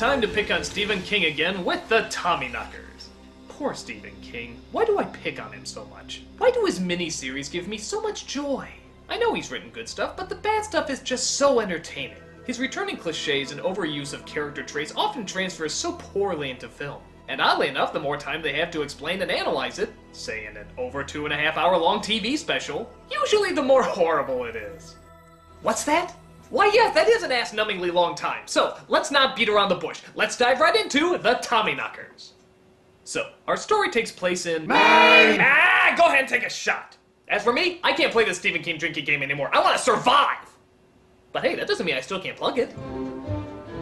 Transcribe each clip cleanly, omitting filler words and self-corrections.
time to pick on Stephen King again with the Tommyknockers. Poor Stephen King. Why do I pick on him so much? Why do his miniseries give me so much joy? I know he's written good stuff, but the bad stuff is just so entertaining. His returning cliches and overuse of character traits often transfers so poorly into film. And oddly enough, the more time they have to explain and analyze it, say in an over 2.5 hour long TV special, usually the more horrible it is. What's that? Why yes, that is an ass-numbingly long time. So, let's not beat around the bush. Let's dive right into the Tommyknockers. So, our story takes place in Maine! Go ahead and take a shot. As for me, I can't play this Stephen King drinking game anymore. I want to survive! But hey, that doesn't mean I still can't plug it.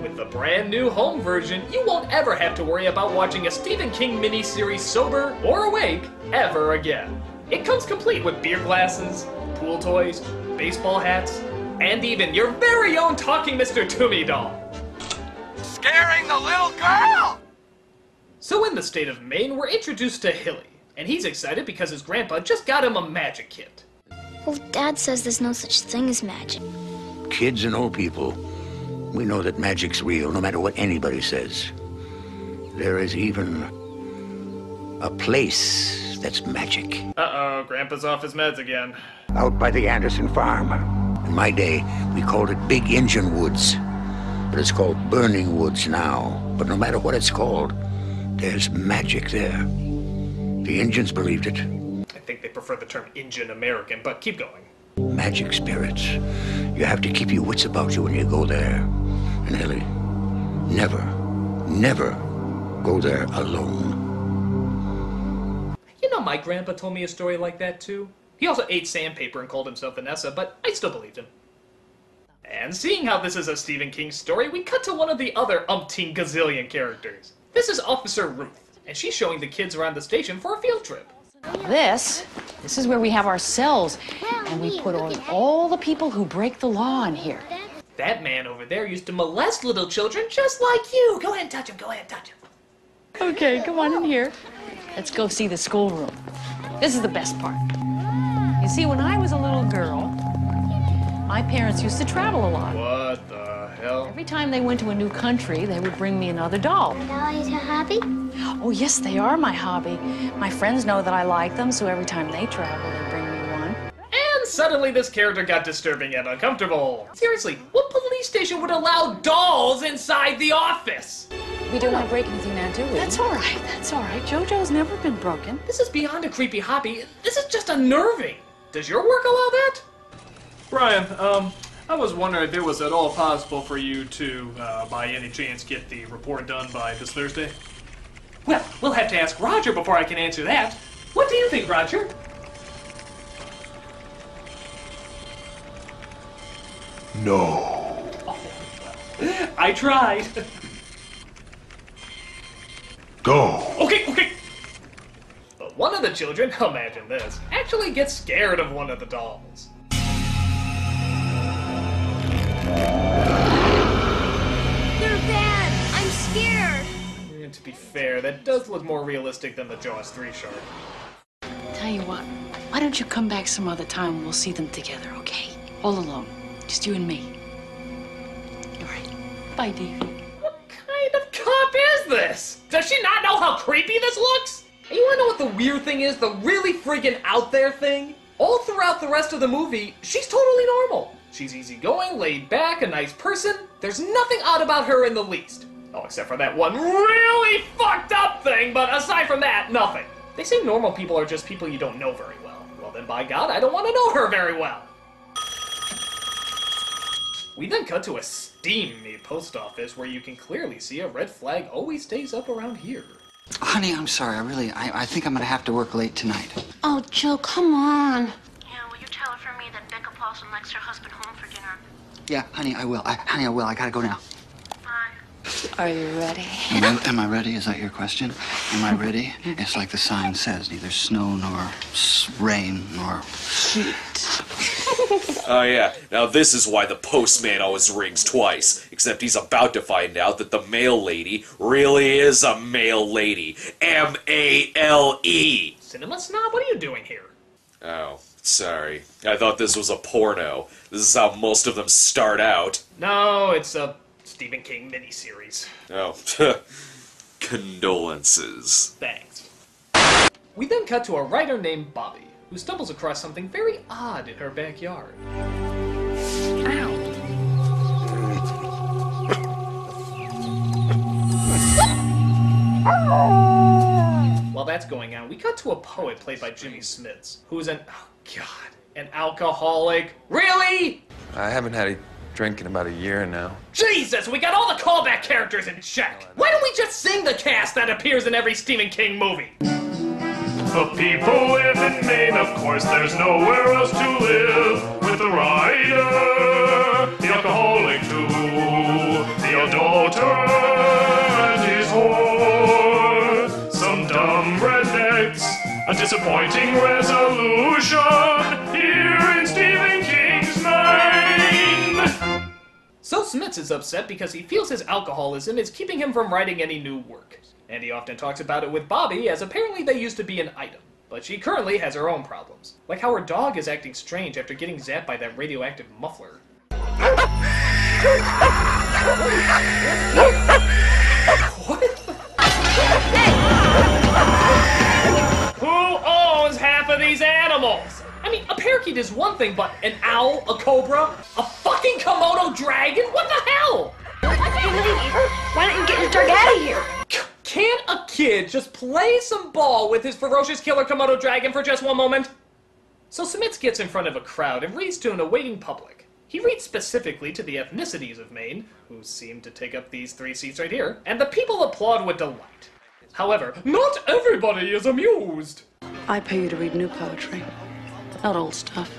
With the brand new home version, you won't ever have to worry about watching a Stephen King miniseries sober or awake ever again. It comes complete with beer glasses, pool toys, baseball hats, and even your very own talking Mr. Toomey doll. Scaring the little girl! So in the state of Maine, we're introduced to Hilly, and he's excited because his grandpa just got him a magic kit. Well, Dad says there's no such thing as magic. Kids and old people, we know that magic's real, no matter what anybody says. There is even a place that's magic. Uh-oh, Grandpa's off his meds again. Out by the Anderson farm. In my day, we called it Big Engine Woods. But it's called Burning Woods now. But no matter what it's called, there's magic there. The Indians believed it. I think they prefer the term Indian American, but keep going. Magic spirits. You have to keep your wits about you when you go there. And Hilly, never, never go there alone. You know, my grandpa told me a story like that too. He also ate sandpaper and called himself Vanessa, but I still believed him. And seeing how this is a Stephen King story, we cut to one of the other umpteen gazillion characters. This is Officer Ruth, and she's showing the kids around the station for a field trip. This is where we have our cells, and we put on all the people who break the law in here. That man over there used to molest little children just like you. Go ahead and touch him, go ahead and touch him. Okay, come on in here. Let's go see the schoolroom. This is the best part. You see, when I was a little girl, my parents used to travel a lot. What the hell? Every time they went to a new country, they would bring me another doll. Dollies your hobby? Oh, yes, they are my hobby. My friends know that I like them, so every time they travel, they bring me one. And suddenly this character got disturbing and uncomfortable. Seriously, what police station would allow dolls inside the office? We don't want to break anything now, do we? That's all right, that's all right. JoJo's never been broken. This is beyond a creepy hobby. This is just unnerving. Does your work allow that? Brian, I was wondering if it was at all possible for you to, by any chance, get the report done by this Thursday? Well, we'll have to ask Roger before I can answer that. What do you think, Roger? No. Oh, well, I tried. Go. Okay. But one of the children, imagine this, actually gets scared of one of the dolls. They're bad. I'm scared. And to be fair, that does look more realistic than the Jaws 3 shark. Tell you what, why don't you come back some other time and we'll see them together, okay? All alone. Just you and me. All right. Bye, Davey. What kind of cop is this? Does she not know how creepy this looks? And you wanna know what the weird thing is? The really friggin' out there thing? All throughout the rest of the movie, she's totally normal. She's easygoing, laid back, a nice person. There's nothing odd about her in the least. Oh, except for that one really fucked up thing, but aside from that, nothing. They say normal people are just people you don't know very well. Well then, by God, I don't want to know her very well. We then cut to a steamy post office where you can clearly see a red flag always stays up around here. Honey, I'm sorry. I think I'm gonna have to work late tonight. Oh, Joe, come on. Yeah, will you tell her for me that Becca Paulson likes her husband home for dinner? Yeah, honey, I will. I will. I gotta go now. Bye. Are you ready? Am I ready? Is that your question? Am I ready? It's like the sign says, neither snow nor rain nor heat. Oh yeah, now this is why the postman always rings twice, except he's about to find out that the mail lady really is a mail lady. M-A-L-E! Cinema snob, what are you doing here? Oh, sorry. I thought this was a porno. This is how most of them start out. No, it's a Stephen King miniseries. Oh, condolences. Thanks. We then cut to a writer named Bobby, who stumbles across something very odd in her backyard. While that's going on, we cut to a poet played by Jimmy Smits, who's an alcoholic. Really? I haven't had a drink in about a year now. Jesus, we got all the callback characters in check. Why don't we just sing the cast that appears in every Stephen King movie? The people live in Maine, of course, there's nowhere else to live. With the writer, the alcoholic too, the adulterer and his whore, some dumb rednecks, a disappointing resolution here in Stephen King's Maine. So Smits is upset because he feels his alcoholism is keeping him from writing any new work. And he often talks about it with Bobby, as apparently they used to be an item. But she currently has her own problems. Like how her dog is acting strange after getting zapped by that radioactive muffler. What? Who owns half of these animals? I mean, a parakeet is one thing, but an owl, a cobra, a fucking Komodo dragon? What the hell? Why don't you get your dog out of here? Can't a kid just play some ball with his ferocious killer Komodo dragon for just one moment? So Smits gets in front of a crowd and reads to an awaiting public. He reads specifically to the ethnicities of Maine, who seem to take up these 3 seats right here, and the people applaud with delight. However, not everybody is amused. I pay you to read new poetry, not old stuff.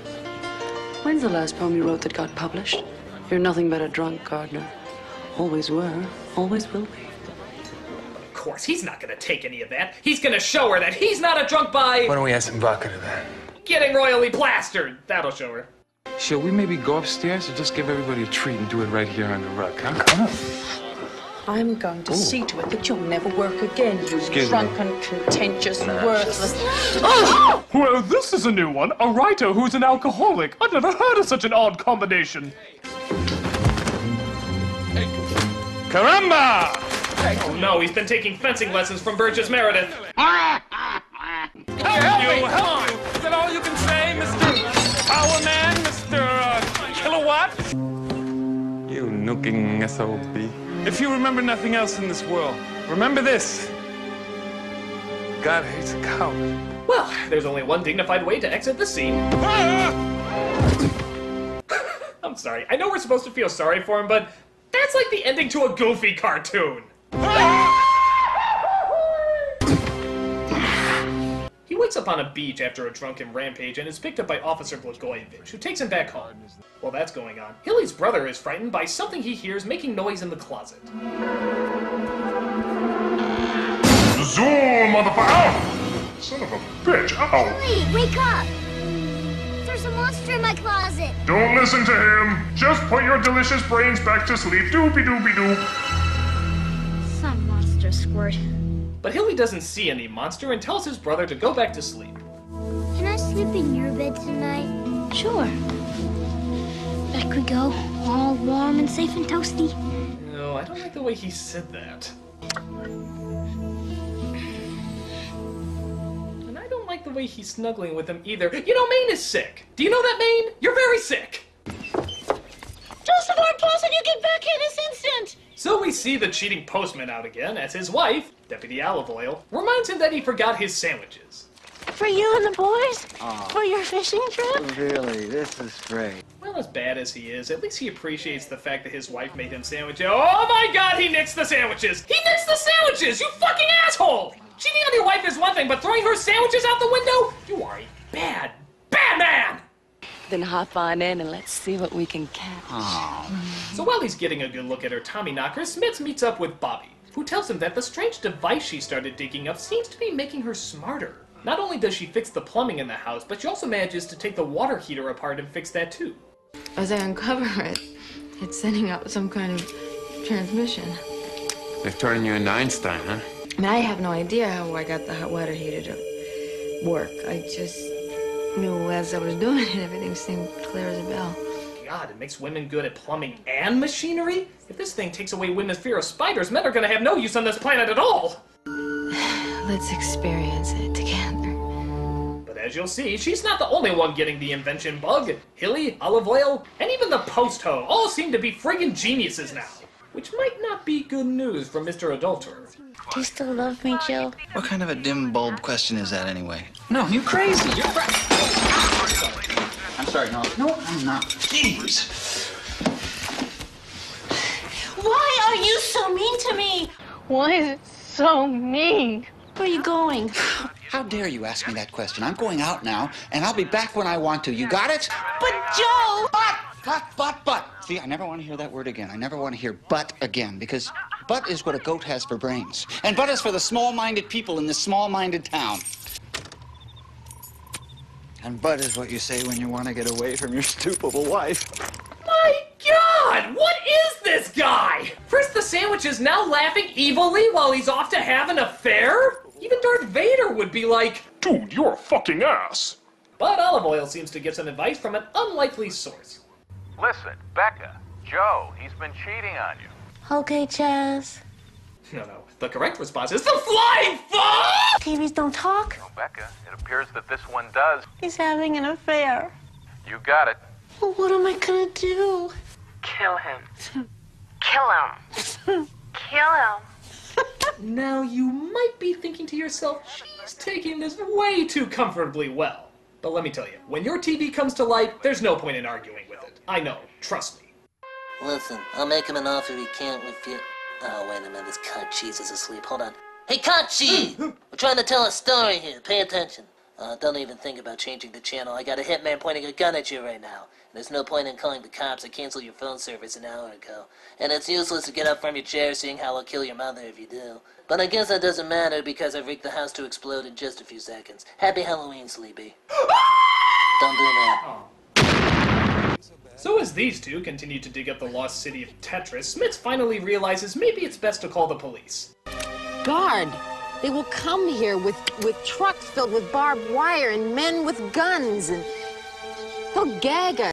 When's the last poem you wrote that got published? You're nothing but a drunk, Gardner. Always were, always will be. Of course, he's not gonna take any of that. He's gonna show her that he's not a drunk by... Why don't we add some vodka to that? Getting royally plastered. That'll show her. Shall we maybe go upstairs or just give everybody a treat and do it right here on the rug? Huh? Come on. I'm going to see to it that you'll never work again, you drunken, contentious, worthless... Oh! Well, this is a new one. A writer who's an alcoholic. I've never heard of such an odd combination. Caramba! Oh no, he's been taking fencing lessons from Burgess Meredith. Help you! Is that all you can say, Mr. Power Man, Mr. Kilowatt? You nooking SOB. If you remember nothing else in this world, remember this. God hates a coward. Well, there's only one dignified way to exit the scene. I'm sorry, I know we're supposed to feel sorry for him, but that's like the ending to a Goofy cartoon. He wakes up on a beach after a drunken rampage and is picked up by Officer Blagojevich, who takes him back home. While that's going on, Hilly's brother is frightened by something he hears making noise in the closet. Zoom, motherfucker! Son of a bitch, ow! Hilly, wake up! There's a monster in my closet. Don't listen to him. Just put your delicious brains back to sleep. Doopy-doopy-doop. Some monster squirt. But Hilly doesn't see any monster and tells his brother to go back to sleep. Can I sleep in your bed tonight? Sure. Back we go, all warm and safe and toasty. No, I don't like the way he said that. And I don't like the way he's snuggling with him either. You know, Maine is sick. Do you know that, Maine? You're very sick. Joseph Arpassen, you get back here this instant! So we see the cheating postman out again as his wife, Deputy Olive Oil, reminds him that he forgot his sandwiches. For you and the boys? For your fishing trip? Really, this is great. Well, as bad as he is, at least he appreciates the fact that his wife made him sandwiches. Oh my god, he nixed the sandwiches! He nixed the sandwiches, you fucking asshole! Cheating on your wife is one thing, but throwing her sandwiches out the window? You are a bad, bad man! Then hop on in and let's see what we can catch. So while he's getting a good look at her Tommyknockers, Smits meets up with Bobby, who tells him that the strange device she started digging up seems to be making her smarter. Not only does she fix the plumbing in the house, but she also manages to take the water heater apart and fix that too. As I uncover it, it's sending out some kind of transmission. They're turning you into Einstein, huh? I mean, I have no idea how I got the hot water heater to work. I just knew as I was doing it, everything seemed clear as a bell. God, it makes women good at plumbing and machinery? If this thing takes away women's fear of spiders, men are gonna have no use on this planet at all! Let's experience it together. But as you'll see, she's not the only one getting the invention bug. Hilly, Olive Oil, and even the post hoe all seem to be friggin' geniuses now. Which might not be good news for Mr. Adulterer. Do you still love me, Joe? What kind of a dim bulb question is that anyway? No, you crazy. You're I'm sorry, no, I'm not. Jeez. Why are you so mean to me? Why is it so mean? Where are you going? How dare you ask me that question? I'm going out now, and I'll be back when I want to. You got it? But Joe! But. See, I never want to hear that word again. I never want to hear but again, because but is what a goat has for brains. And but is for the small-minded people in this small-minded town. And but is what you say when you want to get away from your stupid wife. My God! What is this guy? First the sandwiches, now laughing evilly while he's off to have an affair? Even Darth Vader would be like, Dude, you're a fucking ass. But Olive Oil seems to get some advice from an unlikely source. Listen, Becca, Joe, he's been cheating on you. Okay, Chaz. No. The correct response is the flying fuck! TVs don't talk. Well, Becca, it appears that this one does. He's having an affair. You got it. Well, what am I gonna do? Kill him. Kill him. Kill him. Now you might be thinking to yourself, she's taking this way too comfortably well. But let me tell you, when your TV comes to light, there's no point in arguing with it. I know, trust me. Listen, I'll make him an offer he can't refuse. Oh, wait a minute, this cunt cheese is asleep. Hold on. Hey, cunt cheese! We're trying to tell a story here. Pay attention. Don't even think about changing the channel. I got a hitman pointing a gun at you right now. There's no point in calling the cops. I canceled your phone service an hour ago. And it's useless to get up from your chair seeing how I'll kill your mother if you do. But I guess that doesn't matter because I've rigged the house to explode in just a few seconds. Happy Halloween, Sleepy. Don't do that. So as these two continue to dig up the lost city of Tetris, Smits finally realizes maybe it's best to call the police. Guard! They will come here with trucks filled with barbed wire and men with guns, and they'll gag us.